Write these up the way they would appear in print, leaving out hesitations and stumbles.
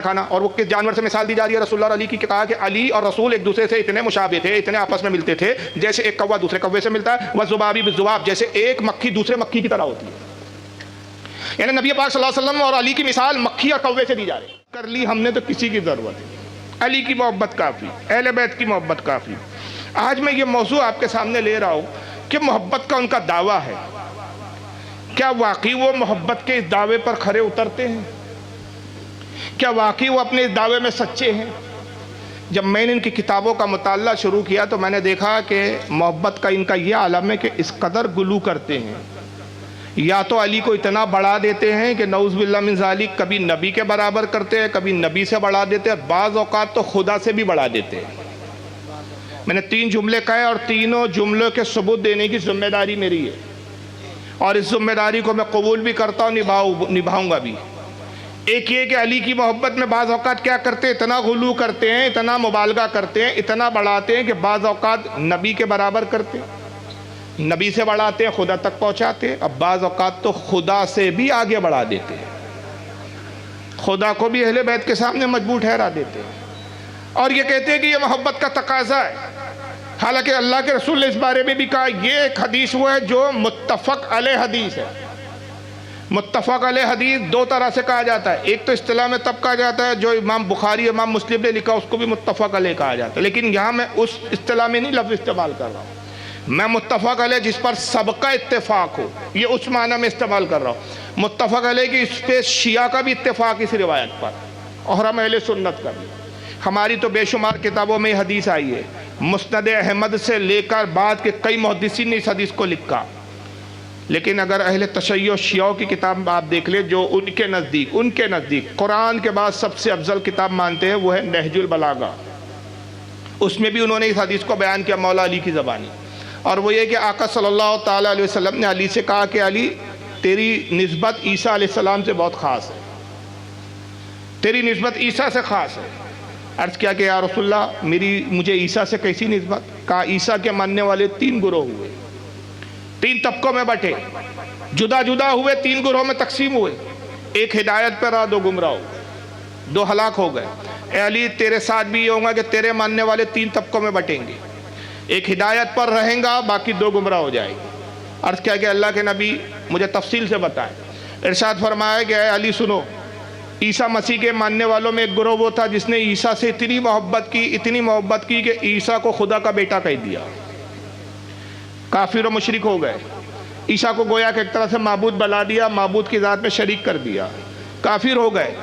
کھانا، اور وہ کس جانور سے مثال دی جا رہی ہے رسول اللہ اور علی کی، کہ کہا کہ علی اور رسول ایک دوسرے سے اتنے مشابہ تھے، اتنے آپس میں ملتے تھے جیسے ایک کوا دوسرے کوے سے ملتا ہے، وَالذُّبَابِ بِالذُّبَاب، جیسے ایک مکھی دوسرے مکھی کی طرح ہوتی ہے۔ یعنی نبی پاک صلی اللہ علیہ وسلم اور علی کی مثال مکھی اور کوے سے دی جا رہی ہے۔ کر لی ہم نے تو کسی کی ضرورت ہے، علی کی محبت کافی، اہل بیت کی محبت کافی۔ آج میں یہ موضوع آپ کے سامنے لے رہا ہوں کہ محبت کا ان کا دعویٰ ہے، کیا واقعی وہ محبت کے اس دعوے پر کھرے اترتے ہیں؟ کیا واقعی وہ اپنے اس دعوے میں سچے ہیں؟ جب میں نے ان کی کتابوں کا مطالعہ شروع کیا تو میں نے دیکھا کہ محبت کا ان کا یہ عالم ہے کہ اس قدر گلو کرتے ہیں، یا تو علی کو اتنا بڑھا دیتے ہیں کہ نعوذ باللہ من ذالک، کبھی نبی کے برابر کرتے ہیں، کبھی نبی سے بڑھا دیتے ہیں، اور بعض اوقات تو خدا سے بھی بڑھا دیتے ہیں۔ میں نے 3 جملے کہے اور تینوں جملوں کے ثبوت دینے کی ذمہ داری میری ہے، اور اس ذمہ داری کو میں قبول بھی کرتا ہوں، نبھاؤں گا بھی۔ ایک یہ کہ علی کی محبت میں بعض اوقات کیا کرتے ہیں، اتنا غلو کرتے ہیں، اتنا مبالغہ کرتے ہیں، اتنا بڑھاتے ہیں کہ بعض اوقات نبی کے برابر کرتے ہیں، نبی سے بڑھاتے ہیں، خدا تک پہنچاتے ہیں، اب بعض اوقات تو خدا سے بھی آگے بڑھا دیتے ہیں، خدا کو بھی اہل بیت کے سامنے مجبور ٹھہرا دیتے ہیں، اور یہ کہتے ہیں کہ یہ محبت کا تقاضا ہے۔ حالانکہ اللہ کے رسول نے اس بارے میں بھی کہا، یہ ایک حدیث وہ ہے جو متفق علیہ حدیث ہے۔ متفق علیہ حدیث 2 طرح سے کہا جاتا ہے، ایک تو اصطلاح میں تب کہا جاتا ہے جو امام بخاری امام مسلم نے لکھا، اس کو بھی متفق علیہ کہا جاتا ہے، لیکن یہاں میں اس اصطلاح میں نہیں لفظ استعمال کر رہا ہوں، میں متفق علیہ جس پر سب کا اتفاق ہو، یہ اس معنی میں استعمال کر رہا ہوں۔ متفق علیہ کہ اس پہ شیعہ کا بھی اتفاق اس روایت پر، اور ہم اہل سنت کا بھی۔ ہماری تو بے شمار کتابوں میں یہ حدیث آئی ہے، مسند احمد سے لے کر بعد کے کئی محدثین نے اس حدیث کو لکھا، لیکن اگر اہل تشیع شیعوں کی کتاب آپ دیکھ لیں جو ان کے نزدیک قرآن کے بعد سب سے افضل کتاب مانتے ہیں، وہ ہے نہج البلاغہ، اس میں بھی انہوں نے اس حدیث کو بیان کیا مولا علی کی زبانی، اور وہ یہ کہ آقا صلی اللہ تعالیٰ علیہ وسلم نے علی سے کہا کہ علی تیری نسبت عیسیٰ علیہ السلام سے بہت خاص ہے، تیری نسبت عیسیٰ سے خاص ہے۔ عرض کیا کہ یا رسول اللہ مجھے عیسیٰ سے کیسی نسبت؟ کہا عیسیٰ کے ماننے والے 3 گروہ ہوئے، 3 طبقوں میں بٹے، جدا جدا ہوئے، 3 گروہوں میں تقسیم ہوئے، ایک ہدایت پر رہا، 2 گمراہ ہو گئے، 2 ہلاک ہو گئے۔ اے علی تیرے ساتھ بھی یہ ہوگا کہ تیرے ماننے والے 3 طبقوں میں بٹیں گے، ایک ہدایت پر رہیں گا، باقی 2 گمراہ ہو جائیں گے۔ عرض کیا کہ اللہ کے نبی مجھے تفصیل سے بتائیں۔ ارشاد فرمایا کہ اے علی سنو، عیسیٰ مسیح کے ماننے والوں میں ایک گروہ وہ تھا جس نے عیسیٰ سے اتنی محبت کی کہ عیسیٰ کو خدا کا بیٹا کہہ دیا، کافر و مشرک ہو گئے، عیسیٰ کو گویا کہ ایک طرح سے معبود بنا دیا، معبود کی ذات میں شریک کر دیا، کافر ہو گئے۔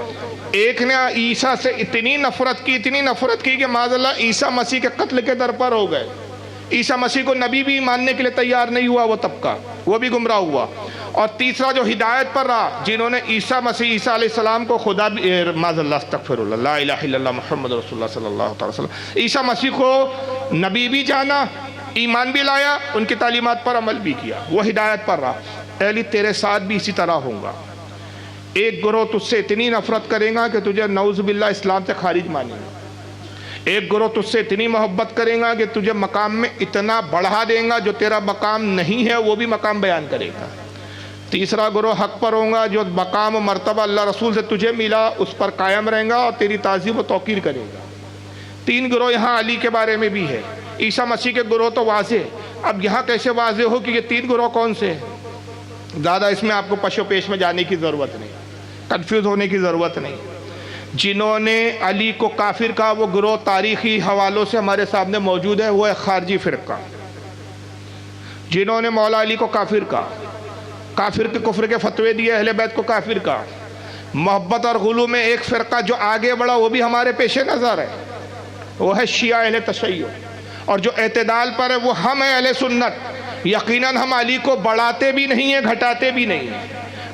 ایک نے عیسیٰ سے اتنی نفرت کی کہ معاذ اللہ عیسیٰ مسیح کے قتل کے در پر ہو گئے، عیسیٰ مسیح کو نبی بھی ماننے کے لیے تیار نہیں ہوا، وہ طبقہ وہ بھی گمراہ ہوا۔ اور تیسرا جو ہدایت پر رہا، جنہوں نے عیسیٰ علیہ السلام کو خدا بھی معاذ اللہ استغفر اللہ لا الہ الا اللہ محمد رسول اللہ صلی اللہ علیہ وسلم، عیسیٰ مسیح کو نبی بھی جانا، ایمان بھی لایا، ان کی تعلیمات پر عمل بھی کیا، وہ ہدایت پر رہا۔ اے علی تیرے ساتھ بھی اسی طرح ہوں گا، ایک گروہ تجھ سے اتنی نفرت کرے گا کہ تجھے نعوذ باللہ اسلام سے خارج مانے گا، ایک گروہ تجھ سے اتنی محبت کرے گا کہ تجھے مقام میں اتنا بڑھا دیں گا، جو تیرا مقام نہیں ہے وہ بھی مقام بیان کرے گا، تیسرا گروہ حق پر ہوگا جو مقام و مرتبہ اللہ رسول سے تجھے ملا اس پر قائم رہیں گا اور تیری تعظیم و توقیر کرے گا۔ 3 گروہ یہاں علی کے بارے میں بھی ہے، عیسیٰ مسیح کے گروہ تو واضح، اب یہاں کیسے واضح ہو کہ یہ 3 گروہ کون سے ہیں؟ زیادہ اس میں آپ کو پش و پیش میں جانے کی ضرورت نہیں، کنفیوز ہونے کی ضرورت نہیں۔ جنہوں نے علی کو کافر کہا وہ گروہ تاریخی حوالوں سے ہمارے سامنے موجود ہے، وہ ہے خارجی فرقہ۔ جنہوں نے مولا علی کو کافر کہا، کافر کے کفر کے فتوے دیے، اہل بیت کو کافر کہا، محبت اور غلو میں ایک فرقہ جو آگے بڑھا وہ بھی ہمارے پیش نظر ہے، وہ ہے شیعہ اہل تشیع، اور جو اعتدال پر ہے وہ ہم ہیں اہل سنت۔ یقیناً ہم علی کو بڑھاتے بھی نہیں ہیں، گھٹاتے بھی نہیں ہیں،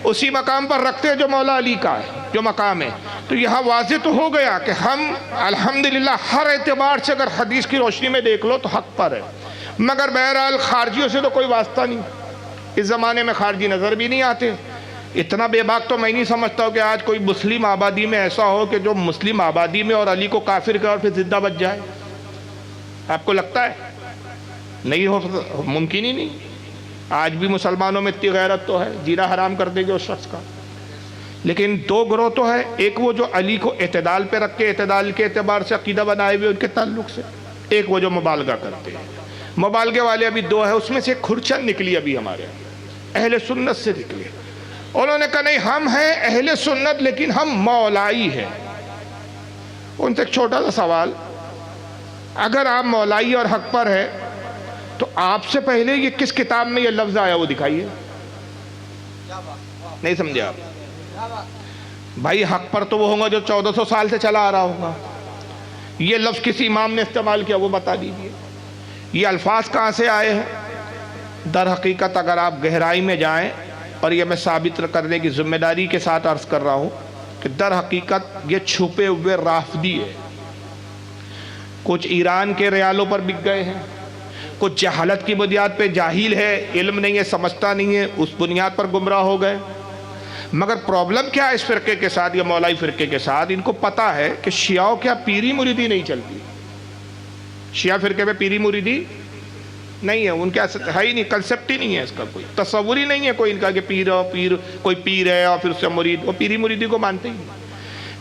اسی مقام پر رکھتے ہیں جو مولا علی کا ہے، جو مقام ہے۔ تو یہاں واضح تو ہو گیا کہ ہم الحمدللہ ہر اعتبار سے اگر حدیث کی روشنی میں دیکھ لو تو حق پر ہے، مگر بہرحال خارجیوں سے تو کوئی واسطہ نہیں، اس زمانے میں خارجی نظر بھی نہیں آتے۔ اتنا بے باک تو میں نہیں سمجھتا ہوں کہ آج کوئی مسلم آبادی میں ایسا ہو کہ جو مسلم آبادی میں اور علی کو کافر کر اور پھر زندہ بچ جائے، آپ کو لگتا ہے؟ نہیں ہو، ممکن ہی نہیں۔ آج بھی مسلمانوں میں اتنی غیرت تو ہے، جینا حرام کر دیں گے اس شخص کا۔ لیکن دو گروہ تو ہے، ایک وہ جو علی کو اعتدال پہ رکھ کے اعتدال کے اعتبار سے عقیدہ بنائے ہوئے ان کے تعلق سے، ایک وہ جو مبالغہ کرتے ہیں۔ مبالغے والے ابھی دو ہیں، اس میں سے ایک کھرچن نکلی ابھی ہمارے اہل سنت سے نکلی، انہوں نے کہا نہیں ہم ہیں اہل سنت لیکن ہم مولائی ہیں۔ ان سے ایک چھوٹا سا سوال، اگر آپ مولائی اور حق پر ہے تو آپ سے پہلے یہ کس کتاب میں یہ لفظ آیا وہ دکھائیے؟ نہیں سمجھے آپ؟ بھائی حق پر تو وہ ہوں گا جو 1400 سال سے چلا آ رہا ہوگا، یہ لفظ کس امام نے استعمال کیا وہ بتا دیجئے، یہ الفاظ کہاں سے آئے ہیں؟ در حقیقت اگر آپ گہرائی میں جائیں، اور یہ میں ثابت کرنے کی ذمہ داری کے ساتھ عرض کر رہا ہوں کہ در حقیقت یہ چھپے ہوئے رافضی ہے، کچھ ایران کے ریالوں پر بک گئے ہیں، کچھ جہالت کی بنیاد پہ جاہل ہے، علم نہیں ہے، سمجھتا نہیں ہے، اس بنیاد پر گمراہ ہو گئے۔ مگر پرابلم کیا ہے اس فرقے کے ساتھ، یہ مولائی فرقے کے ساتھ؟ ان کو پتا ہے کہ شیعوں کیا پیری مریدی نہیں چلتی، شیعہ فرقے پہ پیری مریدی نہیں ہے، ان کے ہے ہی نہیں، کنسپٹ ہی نہیں ہے، اس کا کوئی تصور ہی نہیں ہے کوئی ان کا کہ پیر کوئی پیر ہے اور پھر اس سے مرید، وہ پیری مریدی کو مانتے ہی نہیں۔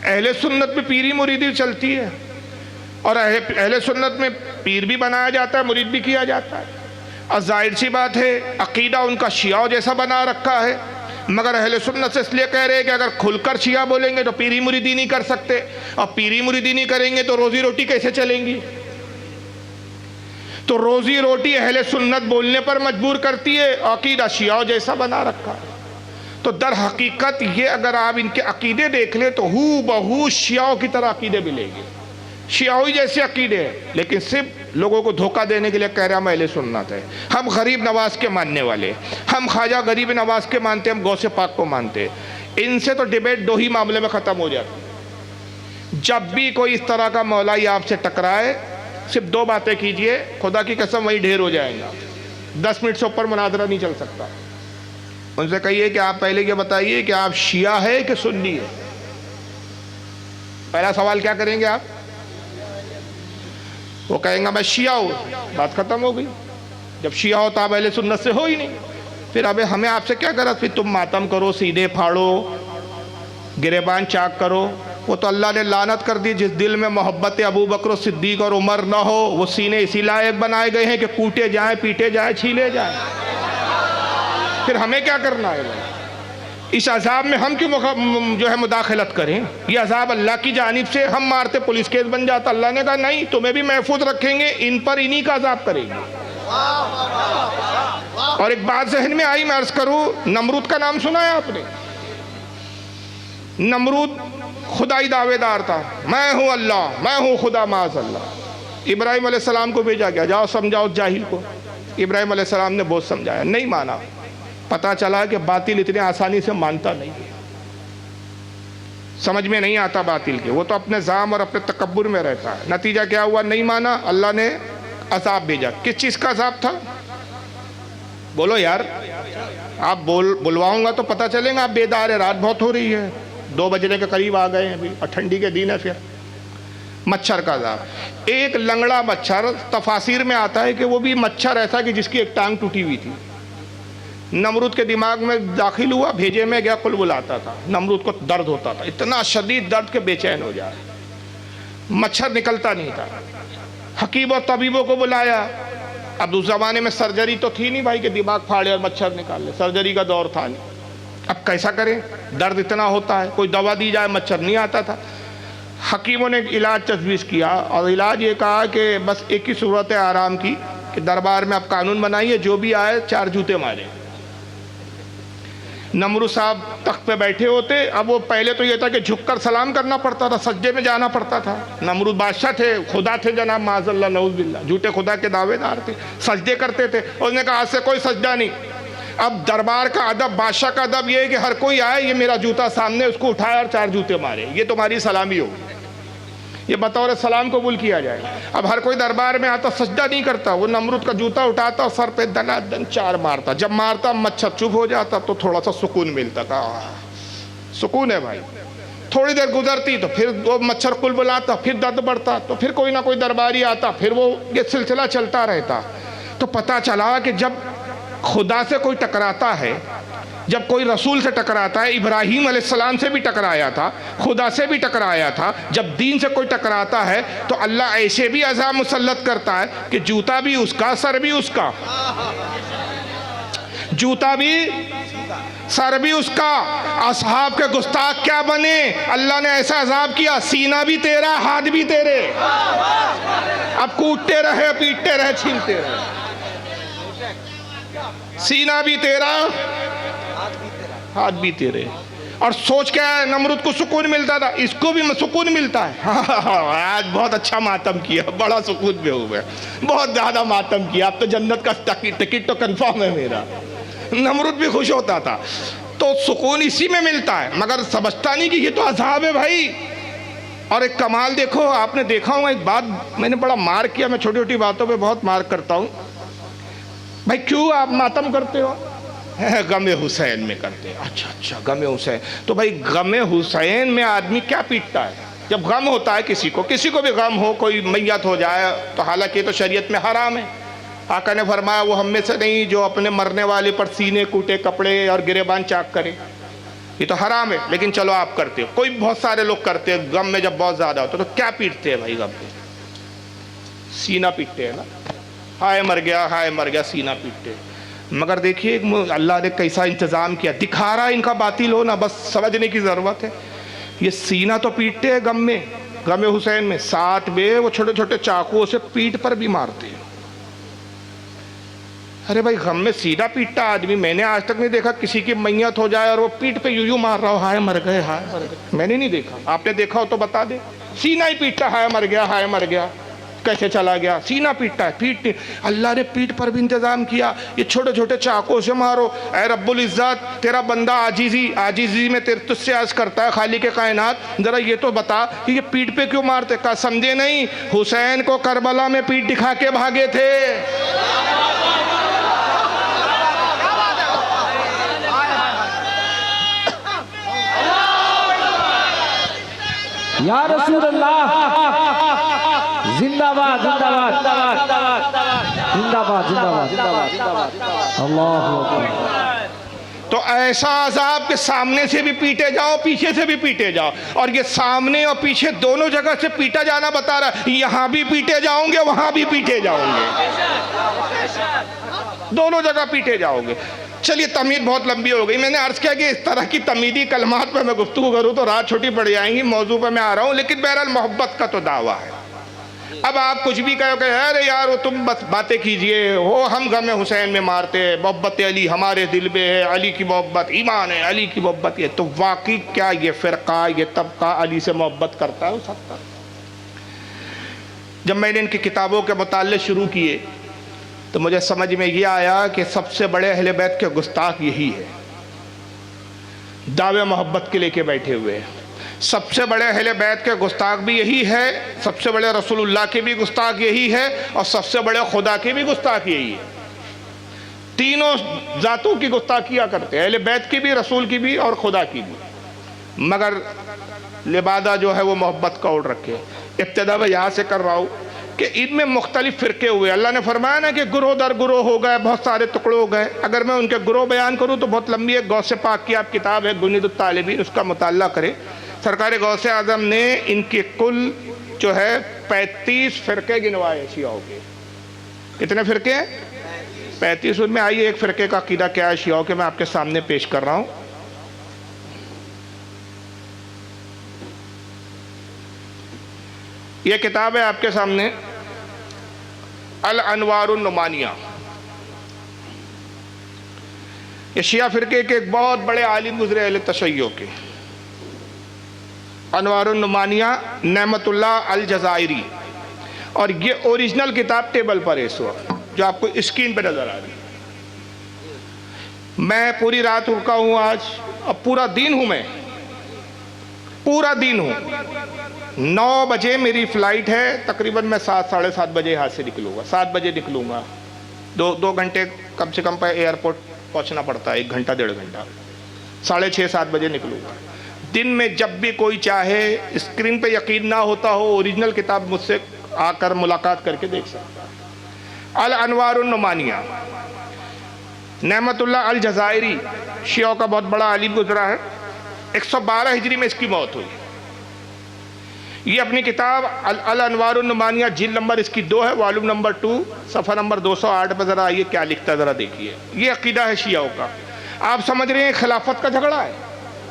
اہل سنت میں پیری مریدی چلتی ہے، اور اہل سنت میں پیر بھی بنایا جاتا ہے، مرید بھی کیا جاتا ہے، اور ظاہر سی بات ہے عقیدہ ان کا شیعہ جیسا بنا رکھا ہے، مگر اہل سنت سے اس لیے کہہ رہے ہیں کہ اگر کھل کر شیعہ بولیں گے تو پیری مریدی نہیں کر سکتے، اور پیری مریدی نہیں کریں گے تو روزی روٹی کیسے چلیں گی؟ تو روزی روٹی اہل سنت بولنے پر مجبور کرتی ہے، عقیدہ شیعہ جیسا بنا رکھا ہے۔ تو در حقیقت یہ اگر آپ ان کے عقیدے دیکھ لیں تو ہو بہو شیعوں کی طرح عقیدے ملیں گے، شیعوی جیسے عقیدے ہیں، لیکن صرف لوگوں کو دھوکہ دینے کے لیے کہہ رہے ہیں ہم اہل سنت ہے، ہم غریب نواز کے ماننے والے، ہم خواجہ غریب نواز کے مانتے، ہم غوث پاک کو مانتے۔ ان سے تو ڈیبیٹ دو ہی معاملے میں ختم ہو جاتی۔ جب بھی کوئی اس طرح کا مولائی آپ سے ٹکرائے صرف دو باتیں کیجئے، خدا کی قسم وہی ڈھیر ہو جائیں گا، 10 منٹ سے اوپر مناظرہ نہیں چل سکتا۔ ان سے کہیے کہ آپ پہلے یہ بتائیے کہ آپ شیعہ ہے کہ سنی ہے؟ پہلا سوال کیا کریں گے آپ؟ وہ کہیں گا میں شیعہ ہوں، بات ختم ہو گئی۔ جب شیعہ ہو تو آپ اہل سنت سے ہو ہی نہیں، پھر اب ہمیں آپ سے کیا غرض؟ پھر تم ماتم کرو، سیدھے پھاڑو، گریبان چاک کرو، وہ تو اللہ نے لعنت کر دی۔ جس دل میں محبت ابو بکر و صدیق اور عمر نہ ہو، وہ سینے اسی لائق بنائے گئے ہیں کہ کوٹے جائیں، پیٹے جائیں، چھیلے جائیں۔ پھر ہمیں کیا کرنا ہے؟ اس عذاب میں ہم کیوں جو ہے مداخلت کریں؟ یہ عذاب اللہ کی جانب سے، ہم مارتے پولیس کیس بن جاتا۔ اللہ نے کہا نہیں، تمہیں بھی محفوظ رکھیں گے، ان پر انہی کا عذاب کریں گے۔ اور ایک بات ذہن میں آئی، میں عرض کروں، نمرود کا نام سنا ہے آپ نے؟ نمرود خدائی دعوے دار تھا، میں ہوں اللہ، میں ہوں خدا معاذ اللہ۔ ابراہیم علیہ السلام کو بھیجا گیا، جاؤ سمجھاؤ جاہل کو۔ ابراہیم علیہ السلام نے بہت سمجھایا، نہیں مانا۔ پتا چلا کہ باطل اتنے آسانی سے مانتا نہیں ہے، سمجھ میں نہیں آتا باطل کے، وہ تو اپنے زعم اور اپنے تکبر میں رہتا ہے۔ نتیجہ کیا ہوا؟ نہیں مانا، اللہ نے عذاب بھیجا۔ کس چیز کا عذاب تھا؟ بولو یار، آپ بلواؤں گا تو پتہ چلے گا آپ بیدار ہے۔ رات بہت ہو رہی ہے، 2 بجنے کے قریب آ گئے ہیں ابھی، اور ٹھنڈی کے دن ہے۔ پھر مچھر کا عذاب، ایک لنگڑا مچھر، تفاسیر میں آتا ہے کہ وہ بھی مچھر ایسا کہ جس کی ایک ٹانگ ٹوٹی ہوئی تھی، نمرود کے دماغ میں داخل ہوا، بھیجے میں گیا، قل بلاتا تھا۔ نمرود کو درد ہوتا تھا، اتنا شدید درد کہ بے چین ہو جائے، مچھر نکلتا نہیں تھا۔ حکیم اور طبیبوں کو بلایا۔ اب اس زمانے میں سرجری تو تھی نہیں بھائی کہ دماغ پھاڑے اور مچھر نکال لے، سرجری کا دور تھا نہیں۔ اب کیسا کریں؟ درد اتنا ہوتا ہے، کوئی دوا دی جائے، مچھر نہیں آتا تھا۔ حکیموں نے علاج تجویز کیا، اور علاج یہ کہا کہ بس ایک ہی صورت ہے آرام کی کہ دربار میں آپ قانون بنائیے، جو بھی آئے 4 جوتے مارے۔ نمرود صاحب تخت پہ بیٹھے ہوتے، اب وہ پہلے تو یہ تھا کہ جھک کر سلام کرنا پڑتا تھا، سجدے میں جانا پڑتا تھا۔ نمرود بادشاہ تھے، خدا تھے جناب، معاذ اللہ نعوذ باللہ، جھوٹے خدا کے دعوے دار تھے، سجدے کرتے تھے۔ اس نے کہا آج سے کوئی سجدہ نہیں۔ اب دربار کا ادب، بادشاہ کا ادب یہ ہے کہ ہر کوئی آئے، یہ میرا جوتا سامنے، اس کو اٹھایا اور 4 جوتے مارے، یہ تمہاری سلامی ہو، یہ بطور سلام قبول کیا جائے۔ اب ہر کوئی دربار میں آتا، سجدہ نہیں کرتا، وہ نمرود کا جوتا اٹھاتا اور سر پہ دنا دن 4 مارتا۔ جب مارتا مچھر چپ ہو جاتا تو تھوڑا سا سکون ملتا تھا، سکون ہے بھائی۔ تھوڑی دیر گزرتی تو پھر وہ مچھر قل بلاتا، پھر درد بڑھتا، تو پھر کوئی نہ کوئی درباری آتا، پھر وہ یہ سلسلہ چلتا رہتا۔ تو پتہ چلا کہ جب خدا سے کوئی ٹکراتا ہے جب کوئی رسول سے ٹکراتا ہے، ابراہیم علیہ السلام سے بھی ٹکرایا تھا، خدا سے بھی ٹکرایا تھا، جب دین سے کوئی ٹکراتا ہے تو اللہ ایسے بھی عذاب مسلط کرتا ہے کہ جوتا بھی اس کا، سر بھی اس کا، جوتا بھی سر بھی اس کا۔ اصحاب کے گستاخ کیا بنے؟ اللہ نے ایسا عذاب کیا، سینہ بھی تیرا، ہاتھ بھی تیرے، اب کوٹتے رہے، پیٹتے رہے، چھینتے رہے، سینہ بھی تیرا، ہاتھ بھی تیرے۔ اور سوچ کیا ہے، نمرود کو سکون ملتا تھا، اس کو بھی سکون ملتا ہے۔ آج بہت اچھا ماتم کیا، بڑا سکون میں ہوا ہے، بہت زیادہ ماتم کیا، اب تو جنت کا ٹکٹ تو کنفرم ہے میرا۔ نمرود بھی خوش ہوتا تھا، تو سکون اسی میں ملتا ہے، مگر سمجھتا نہیں کہ یہ تو عذاب ہے بھائی۔ اور ایک کمال دیکھو، آپ نے دیکھا ہوں، ایک بات میں نے بڑا مار کیا، میں چھوٹی چھوٹی باتوں پہ بہت مار کرتا ہوں۔ بھائی کیوں آپ ماتم کرتے ہو؟ غم حسین میں کرتے ہیں۔ اچھا غم حسین، تو بھائی غم حسین میں آدمی کیا پیٹتا ہے؟ جب غم ہوتا ہے کسی کو بھی غم ہو، کوئی میت ہو جائے، تو حالانکہ یہ تو شریعت میں حرام ہے۔ آقا نے فرمایا وہ ہم میں سے نہیں جو اپنے مرنے والے پر سینے کوٹے، کپڑے اور گریبان چاک کرے، یہ تو حرام ہے، لیکن چلو آپ کرتے ہو۔ کوئی بہت سارے لوگ کرتے ہیں غم میں، جب بہت زیادہ ہوتا ہے تو کیا پیٹتے ہیں بھائی؟ غم پہ سینہ پیٹتے ہیں نا، ہائے مر گیا، ہائے مر گیا، سینہ پیٹتے ہیں۔ مگر دیکھیے اللہ نے کیسا انتظام کیا، دکھا رہا ہے ان کا باطل ہونا، بس سمجھنے کی ضرورت ہے۔ یہ سینہ تو پیٹتے ہیں غم میں، غم حسین میں، ساتھ میں وہ چھوٹے چھوٹے چاقوؤں سے پیٹ پر بھی مارتے ہیں۔ ارے بھائی غم میں سینہ پیٹتا آدمی، میں نے آج تک نہیں دیکھا کسی کی میت ہو جائے اور وہ پیٹ پہ یوں مار رہا ہو، ہائے مر گئے، ہائے مر گئے، میں نے نہیں دیکھا۔ آپ نے دیکھا ہو تو بتا دے۔ سینہ ہی پیٹتا، ہائے مر گیا، ہائے مر گیا، کیسے چلا گیا، سینہ پیٹتا ہے، پیٹ اللہ نے پیٹ پر بھی انتظام کیا، یہ چھوٹے چھوٹے چاقوں سے مارو۔ اے رب العزت، تیرا بندہ عاجزی میں تجھ سے عرض کرتا ہے، خالق کائنات ذرا یہ تو بتا کہ یہ پیٹ پہ کیوں مارتے؟ کہا سمجھے نہیں، حسین کو کربلا میں پیٹ دکھا کے بھاگے تھے۔ یا رسول اللہ، زندہ باد، زندہ باد، زندہ باد، زندہ باد، اللہ اکبر۔ تو ایسا عذاب کہ سامنے سے بھی پیٹے جاؤ، پیچھے سے بھی پیٹے جاؤ، اور یہ سامنے اور پیچھے دونوں جگہ سے پیٹا جانا بتا رہا ہے، یہاں بھی پیٹے جاؤں گے، وہاں بھی پیٹے جاؤں گے، دونوں جگہ پیٹے جاؤ گے۔ چلیے تمہید بہت لمبی ہو گئی، میں نے عرض کیا کہ اس طرح کی تمہیدی کلمات پہ میں گفتگو کروں تو رات چھوٹی پڑ جائیں گی، موضوع پہ میں آ رہا ہوں، لیکن بہرحال محبت کا تو دعویٰ ہے۔ اب آپ کچھ بھی کہو کہ ارے یار وہ تم بس باتیں کیجئے، وہ ہم غم حسین میں مارتے ہیں، محبت علی ہمارے دل میں ہے، علی کی محبت ایمان ہے، علی کی محبت یہ، تو واقعی کیا یہ فرقہ، یہ طبقہ علی سے محبت کرتا ہے؟ ہو سکتا؟ جب میں نے ان کی کتابوں کے مطالعے شروع کیے تو مجھے سمجھ میں یہ آیا کہ سب سے بڑے اہل بیت کے گستاخ یہی ہے، دعوے محبت کے لے کے بیٹھے ہوئے ہیں۔ سب سے بڑے اہل بیت کے گستاخ بھی یہی ہے، سب سے بڑے رسول اللہ کے بھی گستاخ یہی ہے، اور سب سے بڑے خدا کے بھی گستاخ یہی ہے۔ تینوں ذاتوں کی گستاخیاں کرتے ہیں، اہل بیت کی بھی، رسول کی بھی، اور خدا کی بھی، مگر لبادہ جو ہے وہ محبت کا اوڑھ رکھے۔ ابتدا میں یہاں سے کر رہا ہوں کہ ان میں مختلف فرقے ہوئے، اللہ نے فرمایا نا کہ گروہ در گروہ ہو گئے، بہت سارے ٹکڑے ہو گئے۔ اگر میں ان کے گروہ بیان کروں تو بہت لمبی ہے، غوث پاک کی آپ کتاب ہے گنید الطالبین، اس کا مطالعہ کریں۔ سرکار غوث اعظم نے ان کے کل جو ہے 35 فرقے گنوائے شیعوں کے۔ کتنے فرقے ہیں؟ 35۔ ان میں آئیے ایک فرقے کا عقیدہ کیا ہے شیعوں کے، میں آپ کے سامنے پیش کر رہا ہوں۔ یہ کتاب ہے آپ کے سامنے، الانوار النعمانیہ۔ یہ شیعہ فرقے کے ایک بہت بڑے عالم گزرے اہل تشیع کے، انوار النعمانیہ، نعمت اللہ الجزائری، اور یہ اوریجنل کتاب ٹیبل پر ہے اس وقت، جو آپ کو اسکرین پہ نظر آ رہی ہے۔ میں پوری رات رکا ہوں آج، اب پورا دن ہوں، میں پورا دن ہوں۔ 9 بجے میری فلائٹ ہے، تقریباً میں 7 ساڑھے 7 بجے یہاں سے نکلوں گا، 7 بجے نکلوں گا، دو گھنٹے کم سے کم ایئرپورٹ پہنچنا پڑتا ہے، 1 گھنٹہ 1.5 گھنٹہ، 6:30 7 بجے نکلوں گا۔ دن میں جب بھی کوئی چاہے، اسکرین پہ یقین نہ ہوتا ہو، اوریجنل کتاب مجھ سے آ کر ملاقات کر کے دیکھ سکتا ہے۔ الانوار النعمانیہ، نعمت اللہ الجزائری شیعوں کا بہت بڑا عالم گزرا ہے، 112 ہجری میں اس کی موت ہوئی۔ یہ اپنی کتاب الانوار النمانیہ جلد نمبر اس کی 2 ہے، والیوم نمبر 2 صفحہ نمبر 208 پہ ذرا آئیے کیا لکھتا ہے ذرا دیکھیے۔ یہ عقیدہ ہے شیعوں کا۔ آپ سمجھ رہے ہیں خلافت کا جھگڑا ہے،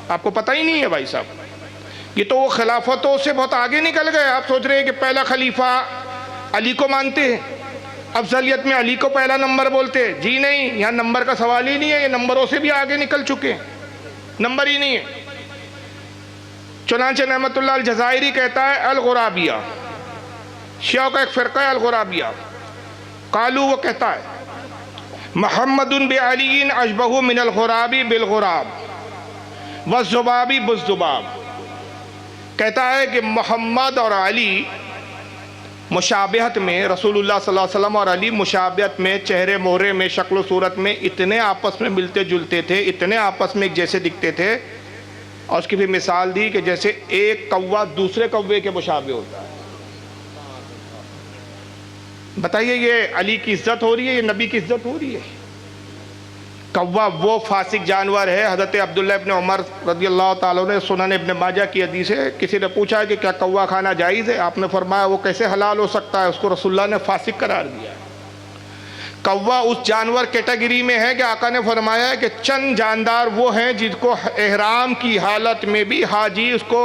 آپ کو پتہ ہی نہیں ہے بھائی صاحب، یہ تو وہ خلافتوں سے بہت آگے نکل گئے۔ آپ سوچ رہے ہیں کہ پہلا خلیفہ علی کو مانتے ہیں، افضلیت میں علی کو پہلا نمبر بولتے ہیں، جی نہیں، یہاں نمبر کا سوال ہی نہیں ہے، یہ نمبروں سے بھی آگے نکل چکے ہیں، نمبر ہی نہیں ہے۔ چنانچہ نعمت اللہ الجزائری کہتا ہے الغرابیہ، شیعوں کا ایک فرقہ ہے الغرابیہ، قالو وہ کہتا ہے محمد بعلی اشبہ من الغرابی بالغراب والذبابی بالذباب، کہتا ہے کہ محمد اور علی مشابہت میں، رسول اللہ صلی اللہ علیہ وسلم اور علی مشابہت میں، چہرے مہرے میں، شکل و صورت میں اتنے آپس میں ملتے جلتے تھے، اتنے آپس میں ایک جیسے دکھتے تھے، اور اس کی بھی مثال دی کہ جیسے ایک کوا دوسرے کوے کے مشابہ ہوتا ہے۔ بتائیے یہ علی کی عزت ہو رہی ہے، یہ نبی کی عزت ہو رہی ہے؟ کوا وہ فاسق جانور ہے۔ حضرت عبداللہ ابن عمر رضی اللہ تعالیٰ نے سنن ابن ماجہ کی حدیث ہے، کسی نے پوچھا کہ کیا کوا کھانا جائز ہے؟ آپ نے فرمایا وہ کیسے حلال ہو سکتا ہے، اس کو رسول اللہ نے فاسق قرار دیا ہے۔ کوا اس جانور کیٹیگری میں ہے کہ آقا نے فرمایا ہے کہ چند جاندار وہ ہیں جن کو احرام کی حالت میں بھی حاجی اس کو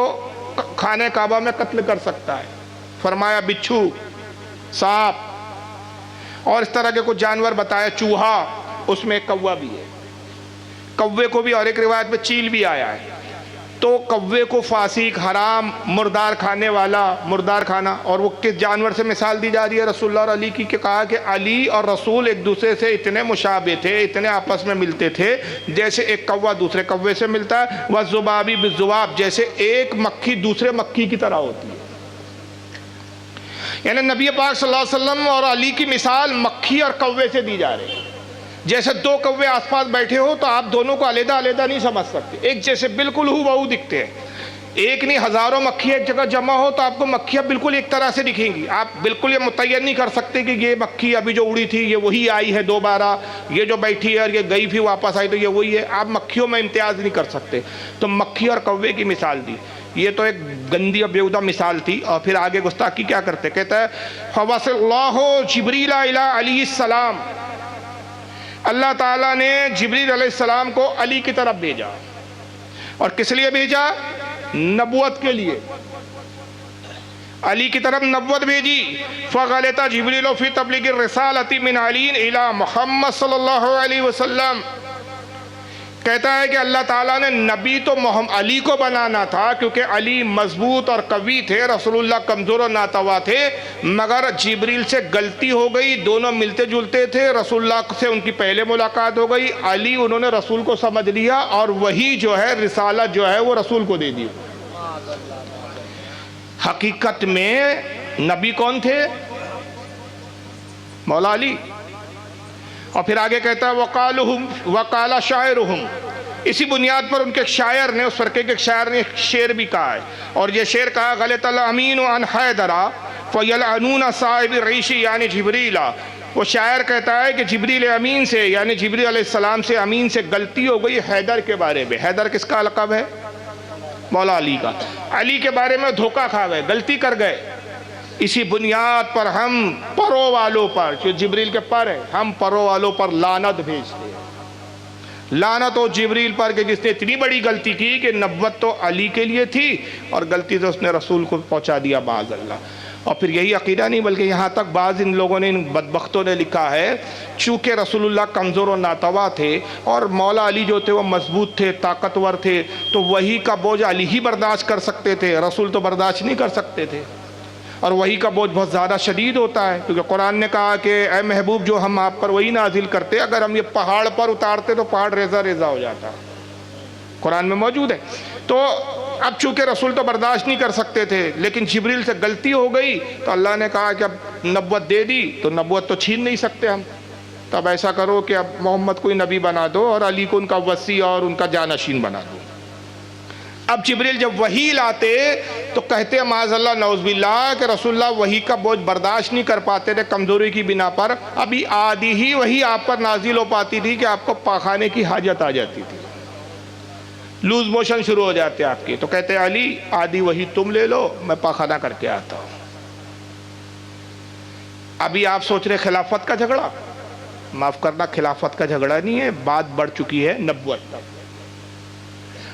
خانہ کعبہ میں قتل کر سکتا ہے۔ فرمایا بچھو، سانپ اور اس طرح کے کچھ جانور بتایا، چوہا، اس میں ایک کوا بھی ہے۔ کوے کو بھی اور ایک روایت میں چیل بھی آیا ہے۔ تو کوے کو فاسق، حرام، مردار کھانے والا، مردار کھانا، اور وہ کس جانور سے مثال دی جا رہی ہے رسول اللہ اور علی کی، کہ کہا کہ علی اور رسول ایک دوسرے سے اتنے مشابہ تھے، اتنے آپس میں ملتے تھے جیسے ایک کوا دوسرے کوے سے ملتا ہے، والذبابی بالذباب، جیسے ایک مکھی دوسرے مکھی کی طرح ہوتی ہے۔ یعنی نبی پاک صلی اللہ علیہ وسلم اور علی کی مثال مکھی اور کوے سے دی جا رہی ہے۔ جیسے دو کوے آس پاس بیٹھے ہو تو آپ دونوں کو علیحدہ علیحدہ نہیں سمجھ سکتے، ایک جیسے بالکل ہو بہو دکھتے ہیں۔ ایک نہیں، ہزاروں مکھی ایک جگہ جمع ہو تو آپ کو مکھیاں بالکل ایک طرح سے دکھیں گی، آپ بالکل یہ متعین نہیں کر سکتے کہ یہ مکھی ابھی جو اڑی تھی یہ وہی آئی ہے دوبارہ، یہ جو بیٹھی ہے اور یہ گئی پھر واپس آئی تو یہ وہی ہے، آپ مکھیوں میں امتیاز نہیں کر سکتے۔ تو مکھی اور کوے کی مثال دی، یہ تو ایک گندی اور بیہودہ مثال تھی۔ اور پھر آگے گستاخی کیا کرتے، کہتا ہے فَوَصَلَ اللَّهُ جِبْرِيلَ إِلَىٰ عَلِيِّ السَّلَامِ، اللہ تعالیٰ نے جبریل علیہ السلام کو علی کی طرف بھیجا، اور کس لیے بھیجا؟ نبوت کے لیے، علی کی طرف نبوت بھیجی۔ فَغَلَطَ جِبْرِيلُ فِي تَبْلِيغِ الرِّسَالَةِ مِنْ عَلِيٍّ إِلَىٰ محمد صلی اللہ علیہ وسلم، کہتا ہے کہ اللہ تعالیٰ نے نبی تو علی کو بنانا تھا کیونکہ علی مضبوط اور قوی تھے، رسول اللہ کمزور اور ناتوا تھے، مگر جبریل سے غلطی ہو گئی، دونوں ملتے جلتے تھے، رسول اللہ سے ان کی پہلے ملاقات ہو گئی، علی انہوں نے رسول کو سمجھ لیا اور وہی جو ہے رسالت جو ہے وہ رسول کو دے دی۔ حقیقت میں نبی کون تھے؟ مولا علی۔ اور پھر آگے کہتا ہے وَقَالَ شَاعِرُهُمْ، اسی بنیاد پر ان کے شاعر نے، اس فرقے کے شاعر نے شعر بھی کہا ہے، اور یہ شعر کہا غلط الامین عن حیدرا فیلعنون صاحب الریش یعنی جبریل۔ وہ شاعر کہتا ہے کہ جبریل امین سے یعنی جبریل علیہ السلام سے امین سے غلطی ہو گئی حیدر کے بارے میں۔ حیدر کس کا لقب ہے؟ مولا علی کا۔ علی کے بارے میں دھوکہ کھا گئے، غلطی کر گئے، اسی بنیاد پر ہم پروں والوں پر، جو جبریل کے پر ہے، ہم پروں والوں پر لعنت بھیجتے ہیں۔ لعنت ہو جبریل پر کہ جس نے اتنی بڑی غلطی کی کہ نبوت تو علی کے لیے تھی اور غلطی سے اس نے رسول کو پہنچا دیا معاذ اللہ۔ اور پھر یہی عقیدہ نہیں بلکہ یہاں تک بعض ان لوگوں نے، ان بدبختوں نے لکھا ہے چونکہ رسول اللہ کمزور و ناتوا تھے اور مولا علی جو تھے وہ مضبوط تھے، طاقتور تھے، تو وہی کا بوجھ علی ہی برداشت کر سکتے تھے، رسول تو برداشت نہیں کر سکتے تھے، اور وہی کا بوجھ بہت زیادہ شدید ہوتا ہے، کیونکہ قرآن نے کہا کہ اے محبوب جو ہم آپ پر وہی نازل کرتے، اگر ہم یہ پہاڑ پر اتارتے تو پہاڑ ریزہ ریزہ ہو جاتا، قرآن میں موجود ہے۔ تو اب چونکہ رسول تو برداشت نہیں کر سکتے تھے، لیکن جبریل سے غلطی ہو گئی تو اللہ نے کہا کہ اب نبوت دے دی تو نبوت تو چھین نہیں سکتے ہم، تو اب ایسا کرو کہ اب محمد کو نبی بنا دو اور علی کو ان کا وصی اور ان کا جانشین بنا دو۔ اب جبریل جب وحی لاتے تو کہتے معاذ اللہ نعوذ باللہ کہ رسول اللہ وحی کا بوجھ برداشت نہیں کر پاتے تھے کمزوری کی بنا پر، ابھی آدھی ہی وحی آپ پر نازل ہو پاتی تھی کہ آپ کو پاخانے کی حاجت آ جاتی تھی، لوز موشن شروع ہو جاتے آپ کے، تو کہتے علی آدھی وحی تم لے لو، میں پاخانہ کر کے آتا ہوں۔ ابھی آپ سوچ رہے خلافت کا جھگڑا، معاف کرنا، خلافت کا جھگڑا نہیں ہے، بات بڑھ چکی ہے نبوت تک۔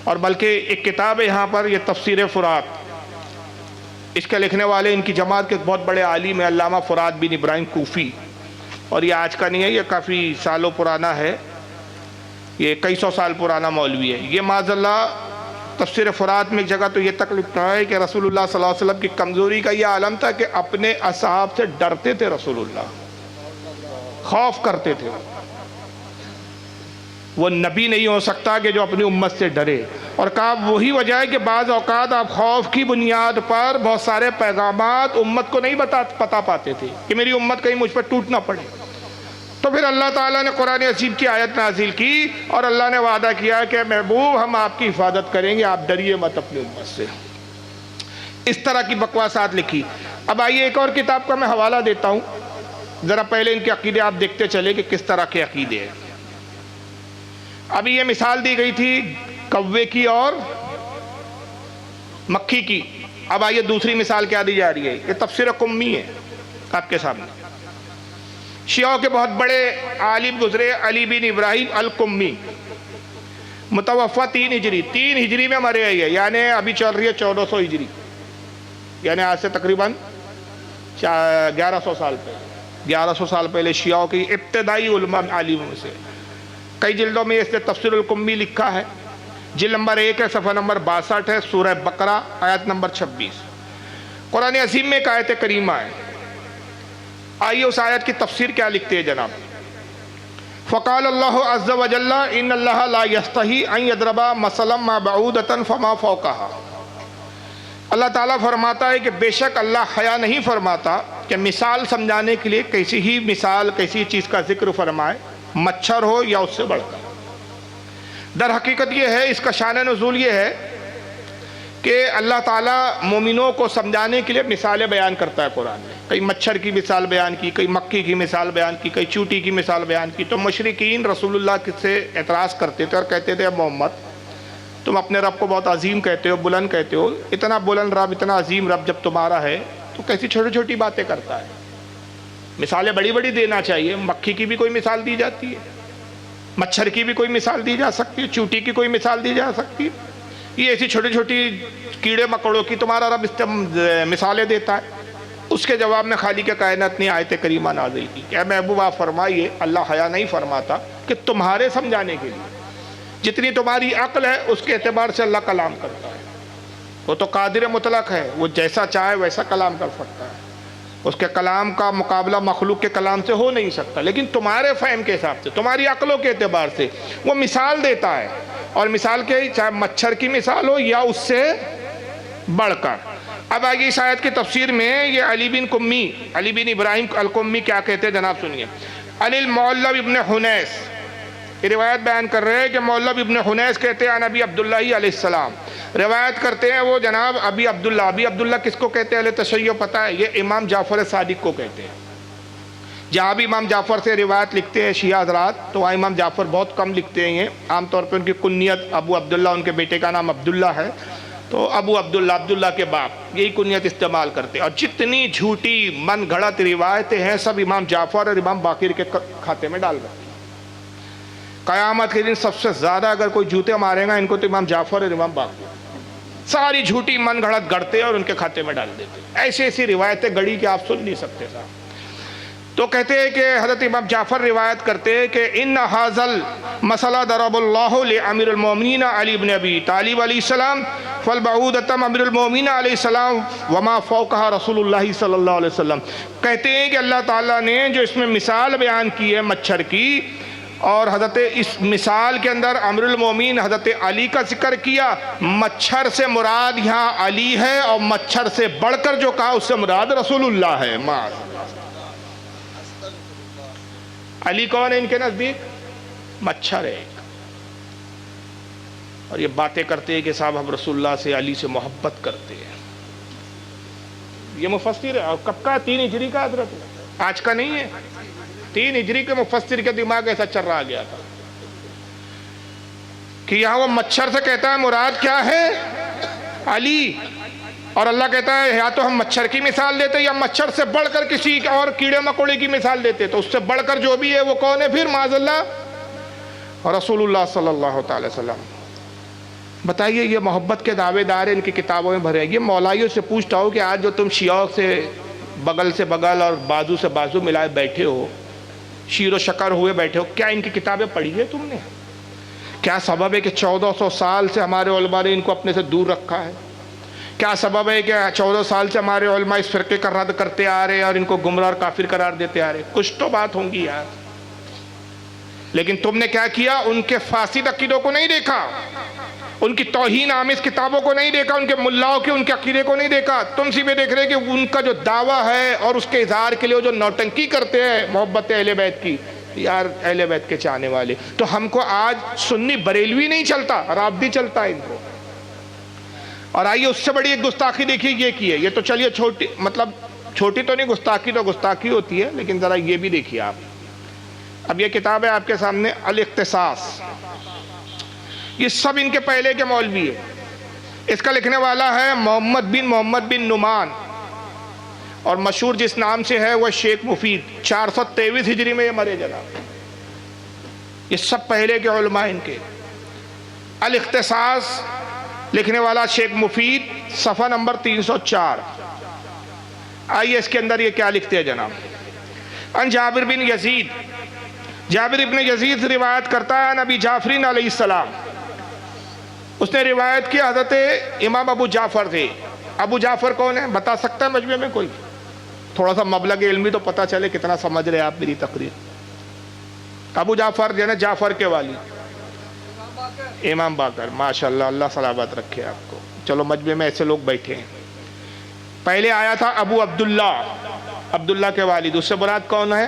اور بلکہ ایک کتاب ہے یہاں پر، یہ تفسیر فرات، اس کے لکھنے والے ان کی جماعت کے بہت بڑے عالم ہیں علامہ فرات بن ابراہیم کوفی، اور یہ آج کا نہیں ہے، یہ کافی سالوں پرانا ہے، یہ کئی سو سال پرانا مولوی ہے۔ یہ معاذ اللہ تفسیر فرات میں ایک جگہ تو یہ تک لکھتا ہے کہ رسول اللہ صلی اللہ علیہ وسلم کی کمزوری کا یہ عالم تھا کہ اپنے اصحاب سے ڈرتے تھے، رسول اللہ خوف کرتے تھے، وہ نبی نہیں ہو سکتا کہ جو اپنی امت سے ڈرے، اور کہا وہی وجہ ہے کہ بعض اوقات آپ خوف کی بنیاد پر بہت سارے پیغامات امت کو نہیں بتا پاتے تھے کہ میری امت کہیں مجھ پر ٹوٹ نہ پڑے، تو پھر اللہ تعالیٰ نے قرآن عظیم کی آیت نازل کی اور اللہ نے وعدہ کیا کہ محبوب ہم آپ کی حفاظت کریں گے، آپ ڈریے مت اپنی امت سے۔ اس طرح کی بکواسات لکھی۔ اب آئیے ایک اور کتاب کا میں حوالہ دیتا ہوں، ذرا پہلے ان کے عقیدے آپ دیکھتے چلے کہ کس طرح کے عقیدے ہیں۔ ابھی یہ مثال دی گئی تھی کوے کی اور مکھی کی، اب آئیے دوسری مثال کیا دی جا رہی ہے، یہ تفسیر قمی ہے آپ کے سامنے۔ شیعوں کے بہت بڑے عالم گزرے علی بن ابراہیم القمی، متوفہ 3 ہجری میں مرے ہیں، یعنی ابھی چل رہی ہے 1400 ہجری، یعنی آج سے تقریباً 1100 سال پہلے شیعوں کی ابتدائی علماء عالموں میں سے۔ کئی جلدوں میں اس نے تفسیر القمی لکھا ہے، جلد نمبر 1 ہے، صفحہ نمبر 62 ہے، سورہ بقرہ آیت نمبر 26۔ قرآن عظیم میں ایک آیت کریمہ ہے، آئیے اس آیت کی تفسیر کیا لکھتے ہیں جناب۔ فقال اللہ عز وجل ان اللہ لا یستحی ان یضرب مثلا ما بعودۃ فما فوقها۔ اللہ تعالیٰ فرماتا ہے کہ بے شک اللہ حیا نہیں فرماتا کہ مثال سمجھانے کے لیے کیسی ہی مثال، کیسی چیز کا ذکر فرمائے، مچھر ہو یا اس سے بڑھ کر۔ در حقیقت یہ ہے، اس کا شان نزول یہ ہے کہ اللہ تعالیٰ مومنوں کو سمجھانے کے لیے مثالیں بیان کرتا ہے قرآن میں، کئی مچھر کی مثال بیان کی، کئی مکھی کی مثال بیان کی، کئی چوٹی کی مثال بیان کی۔ تو مشرکین رسول اللہ سے اعتراض کرتے تھے اور کہتے تھے محمد تم اپنے رب کو بہت عظیم کہتے ہو، بلند کہتے ہو، اتنا بلند رب، اتنا عظیم رب جب تمہارا ہے تو کیسی چھوٹی چھوٹی باتیں کرتا ہے، مثالیں بڑی بڑی دینا چاہیے۔ مکھی کی بھی کوئی مثال دی جاتی ہے، مچھر کی بھی کوئی مثال دی جا سکتی ہے، چوٹی کی کوئی مثال دی جا سکتی ہے، یہ ایسی چھوٹی چھوٹی کیڑے مکڑوں کی تمہارا رب مثالیں دیتا ہے۔ اس کے جواب میں خالق کائنات نے آیت کریمہ نازل کی کہ اے محبوب آپ فرمائیے اللہ حیا نہیں فرماتا کہ تمہارے سمجھانے کے لیے جتنی تمہاری عقل ہے اس کے اعتبار سے اللہ کلام کرتا ہے، وہ تو قادر مطلق ہے، وہ جیسا چاہے ویسا کلام کر سکتا ہے، اس کے کلام کا مقابلہ مخلوق کے کلام سے ہو نہیں سکتا، لیکن تمہارے فہم کے حساب سے، تمہاری عقلوں کے اعتبار سے وہ مثال دیتا ہے، اور مثال کے چاہے مچھر کی مثال ہو یا اس سے بڑھ کر۔ اب آگے اس آیت کی تفسیر میں یہ علی بن ابراہیم القمی کیا کہتے ہیں جناب سنیے۔ علی المعلب ابن حنیس یہ روایت بیان کر رہے ہیں کہ معلب ابن حنیس کہتے ہیں نبی عبداللہ علیہ السلام، روایت کرتے ہیں وہ جناب ابی عبداللہ کس کو کہتے ہیں؟ اہل تشیع پتہ ہے، یہ امام جعفر صادق کو کہتے ہیں۔ جہاں بھی امام جعفر سے روایت لکھتے ہیں شیعہ حضرات تو وہاں امام جعفر بہت کم لکھتے ہیں، عام طور پہ ان کی کنیت ابو عبداللہ، ان کے بیٹے کا نام عبداللہ ہے تو ابو عبداللہ کے باپ، یہی کنیت استعمال کرتے ہیں، اور جتنی جھوٹی من گھڑت روایتیں ہیں سب امام جعفر اور امام باقر کے کھاتے میں ڈال رہے ہیں۔ قیامت کے دن سب سے زیادہ اگر کوئی جوتے مارے گا ان کو تو امام جعفر اور امام باقر، ساری جھوٹی من گھڑت گڑتے اور ان کے کھاتے میں ڈال دیتے، ایسی روایتیں گڑی کہ آپ سن نہیں سکتے صاحب۔ تو کہتے ہیں کہ حضرت امام جعفر روایت کرتے ہیں کہ ان حاضل مسئلہ ضرب اللہ لامیر المومنین علی بن ابی طالب علیہ السلام فالبعودۃ امیر المومنین علیہ السلام وما فوقها رسول اللہ صلی اللہ علیہ وسلم۔ کہتے ہیں کہ اللہ تعالیٰ نے جو اس میں مثال بیان کی ہے مچھر کی، اور حضرت اس مثال کے اندر امیر المومنین حضرت علی کا ذکر کیا، مچھر سے مراد یہاں علی ہے، اور مچھر سے بڑھ کر جو کہا اس سے مراد رسول اللہ ہے۔ علی کون ہے ان کے نزدیک؟ مچھر ہے، اور یہ باتیں کرتے ہیں کہ صاحب ہم رسول اللہ سے علی سے محبت کرتے ہیں. یہ مفسر ہے. اور کب کا؟ 3 ہجری کا حضرت، آج کا نہیں ہے. 3 ہجری کے مفسر کے دماغ ایسا چل رہا گیا تھا کہ یہاں وہ مچھر سے کہتا ہے مراد کیا ہے؟ علی. اور اللہ کہتا ہے یا تو ہم مچھر کی مثال دیتے یا مچھر سے بڑھ کر کسی اور کیڑے مکوڑے کی مثال دیتے. تو اس سے بڑھ کر جو بھی ہے وہ کون ہے پھر؟ معاذ اللہ رسول اللہ صلی اللہ تعالی وسلم. بتائیے یہ محبت کے دعوے دار ان کی کتابوں میں بھرے. یہ مولائیوں سے پوچھتا ہوں کہ آج جو تم شیعوں سے بغل اور بازو سے بازو ملائے بیٹھے ہو، شیر و شکر ہوئے بیٹھے ہو، کیا ان کی کتابیں پڑھی ہے تم نے؟ کیا سبب ہے کہ 1400 سال سے ہمارے علماء نے ان کو اپنے سے دور رکھا ہے؟ کیا سبب ہے کہ 14 سال سے ہمارے علماء اس فرقے کا رد کرتے آ رہے ہیں اور ان کو گمراہ اور کافر قرار دیتے آ رہے ہیں؟ کچھ تو بات ہوں گی یار. لیکن تم نے کیا کیا؟ ان کے فاسد عقیدوں کو نہیں دیکھا، ان کی توہین آمیز کتابوں کو نہیں دیکھا، ان کے ملاؤں کے ان کے عقیدے کو نہیں دیکھا. تم صرف دیکھ رہے کہ ان کا جو دعویٰ ہے اور اس کے اظہار کے لیے جو نوٹنکی کرتے ہیں محبت اہل بیت کی. یار اہل بیت کے چاہنے والے تو ہم کو آج سنی بریلوی نہیں چلتا، رافضی چلتا ہے ان کو. اور آئیے اس سے بڑی ایک گستاخی دیکھیے یہ کی ہے. یہ تو چلیے چھوٹی، مطلب چھوٹی تو نہیں، گستاخی تو گستاخی ہوتی ہے، لیکن ذرا یہ بھی دیکھیے آپ. اب یہ کتاب ہے آپ کے سامنے الاختصاص. یہ سب ان کے پہلے کے مولوی ہے. اس کا لکھنے والا ہے محمد بن نعمان، اور مشہور جس نام سے ہے وہ شیخ مفید. 423 ہجری میں یہ مرے جناب. یہ سب پہلے کے علماء ان کے. الاختصاص لکھنے والا شیخ مفید، صفحہ نمبر 304. آئیے اس کے اندر یہ کیا لکھتے ہیں جناب. ان جابر بن یزید، جابر ابن یزید روایت کرتا ہے نبی جعفرین علیہ السلام. اس نے روایت کی حضرت امام ابو جعفر تھے. ابو جعفر کون ہے بتا سکتا ہے مجمع میں کوئی؟ تھوڑا سا مبلغ علمی تو پتہ چلے کتنا سمجھ رہے آپ میری تقریر. ابو جعفر جو ہے نا جعفر کے والی امام باقر. ماشاءاللہ اللہ سلامت رکھے آپ کو. چلو مجمع میں ایسے لوگ بیٹھے ہیں. پہلے آیا تھا ابو عبداللہ کے والد. اس سے مراد کون ہے؟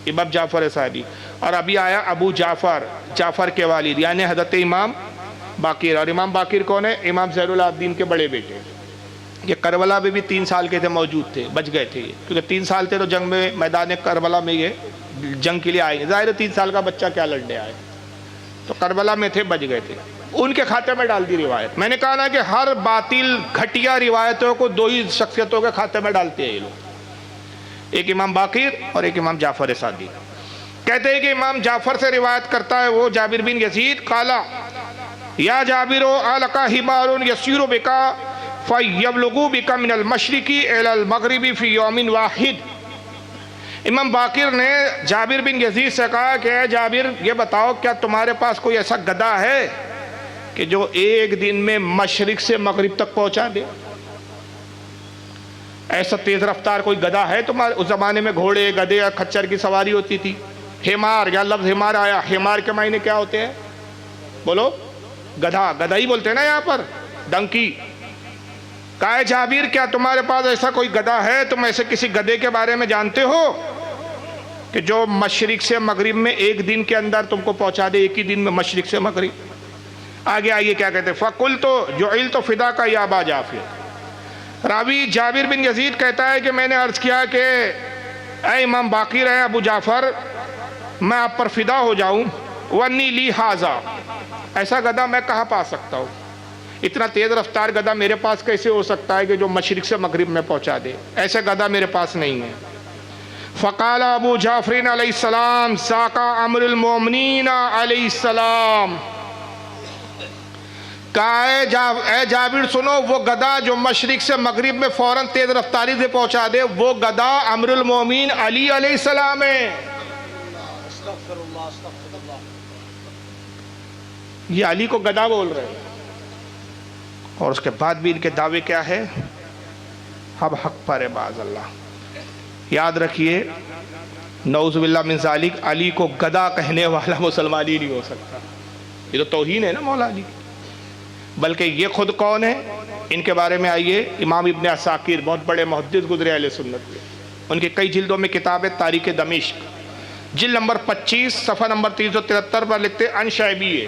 امام جعفر صادق. اور ابھی آیا ابو جعفر کے والد یعنی حضرت امام باقر. اور امام باقر کون ہے؟ امام زین العابدین کے بڑے بیٹے. یہ کربلا میں بھی 3 سال کے تھے، موجود تھے، بچ گئے تھے. کیونکہ 3 سال تھے تو جنگ میں میدان کربلا میں یہ جنگ کے لیے آئے. ظاہر 3 سال کا بچہ کیا لڑنے آئے، تو کربلا میں تھے، بچ گئے تھے. ان کے کھاتے میں ڈال دی روایت. میں نے کہا نا کہ ہر باطل گھٹیا روایتوں کو 2 ہی شخصیتوں کے کھاتے میں ڈالتے ہیں یہ لوگ، ایک امام باقر اور ایک امام جعفر صادق. کہتے ہیں کہ امام جعفر سے روایت کرتا ہے وہ جابر بن یزید، قالا یا جابر آلکا حمار یسیر بکا فیبلغو بکا من المشرقی الی المغربی فی یوم واحد. امام باقر نے جابر بن یزید سے کہا کہ اے جابر یہ بتاؤ کیا تمہارے پاس کوئی ایسا گدھا ہے کہ جو ایک دن میں مشرق سے مغرب تک پہنچا دے؟ ایسا تیز رفتار کوئی گدھا ہے تمہارے؟ اس زمانے میں گھوڑے، گدھے یا کھچر کی سواری ہوتی تھی. حمار یا لفظ حمار آیا. حمار کے معنی کیا ہوتے ہیں بولو؟ گدھا. گدھا ہی بولتے ہیں نا یہاں پر، ڈنکی. کہا جابر کیا تمہارے پاس ایسا کوئی گدھا ہے؟ تم ایسے کسی گدھے کے بارے میں جانتے ہو کہ جو مشرق سے مغرب میں ایک دن کے اندر تم کو پہنچا دے، ایک ہی دن میں مشرق سے مغرب؟ آگے آئیے کیا کہتے ہیں. فَقُلْتُ جُعِلْتُ فِدَاكَ يَا أَبَا جعفر. راوی جابر بن یزید کہتا ہے کہ میں نے عرض کیا کہ اے امام باقر، اے ابو جعفر، میں آپ پر فدا ہو جاؤں. وَنِّي لِي هَذَا، ایسا گدھا میں کہاں پا سکتا ہوں؟ اتنا تیز رفتار گدھا میرے پاس کیسے ہو سکتا ہے کہ جو مشرق سے مغرب میں پہنچا دے؟ ایسے گدھا میرے پاس نہیں ہے. فقال ابو جعفرین علیہ السلام ذاک امر المومنین علیہ السلام. کہا اے جابر سنو، وہ گدھا جو مشرق سے مغرب میں فوراً تیز رفتاری سے پہنچا دے وہ گدھا امر المومنین علی علیہ السلام ہے. یہ علی کو گدھا بول رہے ہیں. اور اس کے بعد بھی ان کے دعوے کیا ہے؟ اب حق پر ہے باز اللہ. یاد رکھیے نعوذ باللہ من ذالک، علی کو گدھا کہنے والا مسلمان ہی نہیں ہو سکتا. یہ تو توہین ہے نا مولا علی. بلکہ یہ خود کون ہے؟ ان کے بارے میں آئیے امام ابن عساکر، بہت بڑے محدث گزرے اہل سنت کے. ان کی کئی جلدوں میں کتاب ہے تاریخ دمشق، جلد نمبر 25 صفحہ نمبر 373 پر لکھتے ان شعبی ہے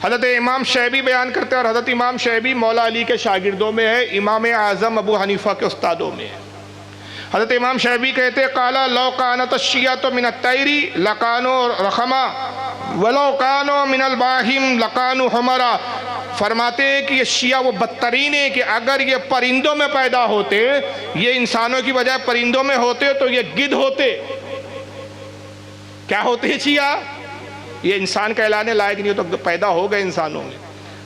حضرت امام شعبی بیان کرتے ہیں، اور حضرت امام شعبی مولا علی کے شاگردوں میں ہے، امام اعظم ابو حنیفہ کے استادوں میں ہے۔ حضرت امام شعبی کہتے ہیں قال لو کانت الشیعۃ من الطیر لکانوا رخما ولو کانوا من الباہم لکانوا حمرا۔ فرماتے ہیں کہ یہ شیعہ وہ بدترین ہے کہ اگر یہ پرندوں میں پیدا ہوتے، یہ انسانوں کی بجائے پرندوں میں ہوتے تو یہ گدھ ہوتے۔ کیا ہوتے ہیں شیعہ؟ یہ انسان کہلانے لائق نہیں ہو تو پیدا ہو گئے انسانوں میں،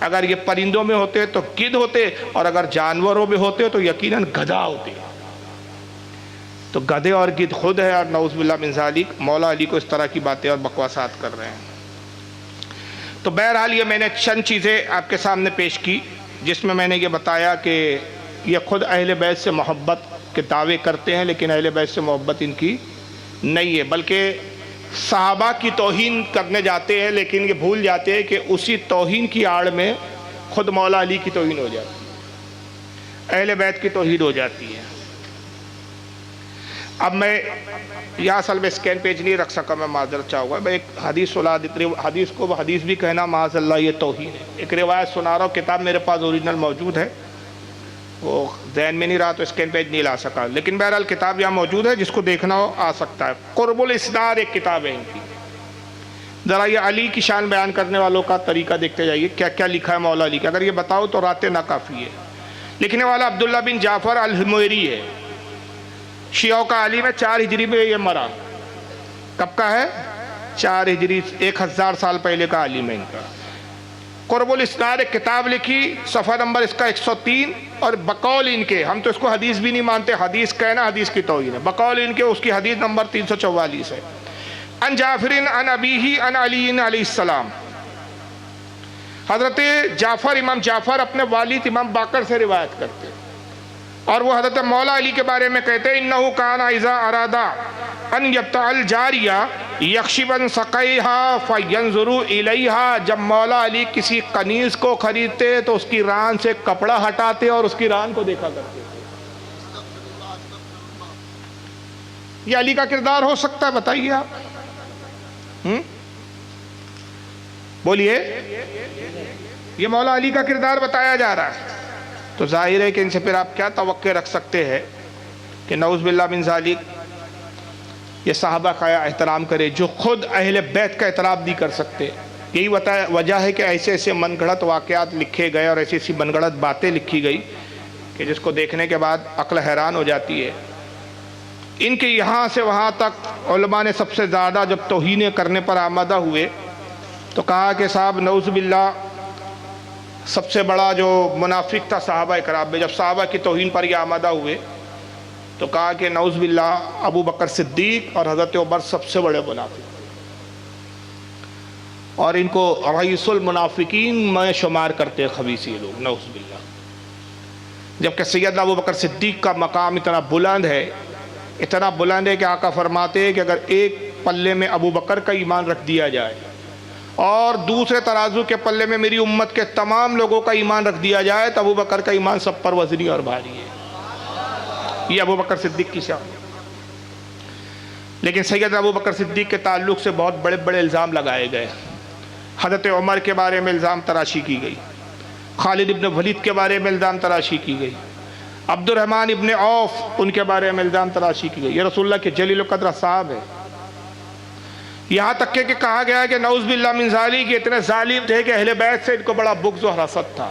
اگر یہ پرندوں میں ہوتے تو گدھ ہوتے، اور اگر جانوروں میں ہوتے تو یقیناً گدھا ہوتے۔ تو گدھے اور گدھ خود ہے، اور نعوذ باللہ من ذالک مولا علی کو اس طرح کی باتیں اور بکواسات کر رہے ہیں۔ تو بہرحال یہ میں نے چند چیزیں آپ کے سامنے پیش کی، جس میں نے یہ بتایا کہ یہ خود اہل بیت سے محبت کے دعوے کرتے ہیں، لیکن اہل بیت سے محبت ان کی نہیں ہے، بلکہ صحابہ کی توہین کرنے جاتے ہیں، لیکن یہ بھول جاتے ہیں کہ اسی توہین کی آڑ میں خود مولا علی کی توہین ہو جاتی ہے، اہل بیت کی توہین ہو جاتی ہے۔ اب میں یہاں اصل میں اسکین پیج نہیں رکھ سکا، میں معذرت چاہوں گا، میں ایک حدیث سنا حدیث کو حدیث بھی کہنا معاذ اللہ یہ توہین ہے۔ ایک روایت سنا رہا ہوں، کتاب میرے پاس اوریجنل موجود ہے، وہ ذہن میں نہیں رہا تو اسکین پیج نہیں لا سکا، لیکن بہرحال کتاب یہاں موجود ہے، جس کو دیکھنا ہو آ سکتا ہے۔ قرب الاسناد ایک کتاب ہے ان کی، ذرا یہ علی کی شان بیان کرنے والوں کا طریقہ دیکھتے جائیے، کیا کیا لکھا ہے مولا علی کا، اگر یہ بتاؤ تو راتیں ناکافی ہے۔ لکھنے والا عبداللہ بن جعفر الحمیری ہے، شیعوں کا عالم ہے، 4 ہجری میں یہ مرا۔ کب کا ہے؟ 4 ہجری، 1000 سال پہلے کا عالم ہے ان کا۔ قرب الاسناد ایک کتاب لکھی، صفحہ نمبر اس کا 103، اور بقول ان کے، ہم تو اس کو حدیث بھی نہیں مانتے، حدیث کہنا حدیث کی توہین ہے، بقول ان کے اس کی حدیث نمبر 344 ہے۔ ان جعفر ان ابیہ ان علی علیہ السلام، حضرت جعفر امام جعفر اپنے والد امام باقر سے روایت کرتے ہیں، اور وہ حضرت مولا علی کے بارے میں کہتے ہیں انہو کان اذا ارادا ان یبتع الجاریہ یخشبا سقیہا فینظر الیہا، جب مولا علی کسی کنیز کو خریدتے تو اس کی ران سے کپڑا ہٹاتے اور اس کی ران کو دیکھا کرتے تھے۔ یہ علی کا کردار ہو سکتا ہے؟ بتائیے آپ، بولیے، یہ مولا علی کا کردار بتایا جا رہا ہے، تو ظاہر ہے کہ ان سے پھر آپ کیا توقع رکھ سکتے ہیں کہ نعوذ باللہ من ذالک یہ صحابہ کا احترام کرے جو خود اہل بیت کا احترام نہیں کر سکتے۔ یہی وجہ ہے کہ ایسے ایسے من گھڑت واقعات لکھے گئے اور ایسی ایسی من گھڑت باتیں لکھی گئی کہ جس کو دیکھنے کے بعد عقل حیران ہو جاتی ہے۔ ان کے یہاں سے وہاں تک علماء نے سب سے زیادہ جب توہینیں کرنے پر آمادہ ہوئے تو کہا کہ صاحب نعوذ باللہ سب سے بڑا جو منافق تھا صحابہ کرام میں، جب صحابہ کی توہین پر یہ آمادہ ہوئے تو کہا کہ نعوذ باللہ ابو بکر صدیق اور حضرت عمر سب سے بڑے منافق تھے، اور ان کو رئیس المنافقین میں شمار کرتے خبیث یہ لوگ، نعوذ باللہ۔ جبکہ سیدنا ابو بکر صدیق کا مقام اتنا بلند ہے کہ آقا فرماتے ہیں کہ اگر ایک پلے میں ابو بکر کا ایمان رکھ دیا جائے اور دوسرے ترازو کے پلے میں میری امت کے تمام لوگوں کا ایمان رکھ دیا جائے تو ابو بکر کا ایمان سب پر وزنی اور بھاری ہے۔ یہ ابو بکر صدیق کی شان۔ لیکن سیدنا ابو بکر صدیق کے تعلق سے بہت بڑے بڑے الزام لگائے گئے، حضرت عمر کے بارے میں الزام تراشی کی گئی، خالد ابن ولید کے بارے میں الزام تراشی کی گئی، عبد الرحمن ابن عوف ان کے بارے میں الزام تراشی کی گئی۔ یہ رسول اللہ کے جلیل القدر صاحب ہے، یہاں تک کہ کہا گیا ہے کہ نعوذ باللہ من ذالک یہ اتنے ظالم تھے کہ اہل بیت سے ان کو بڑا بغض و حسد تھا۔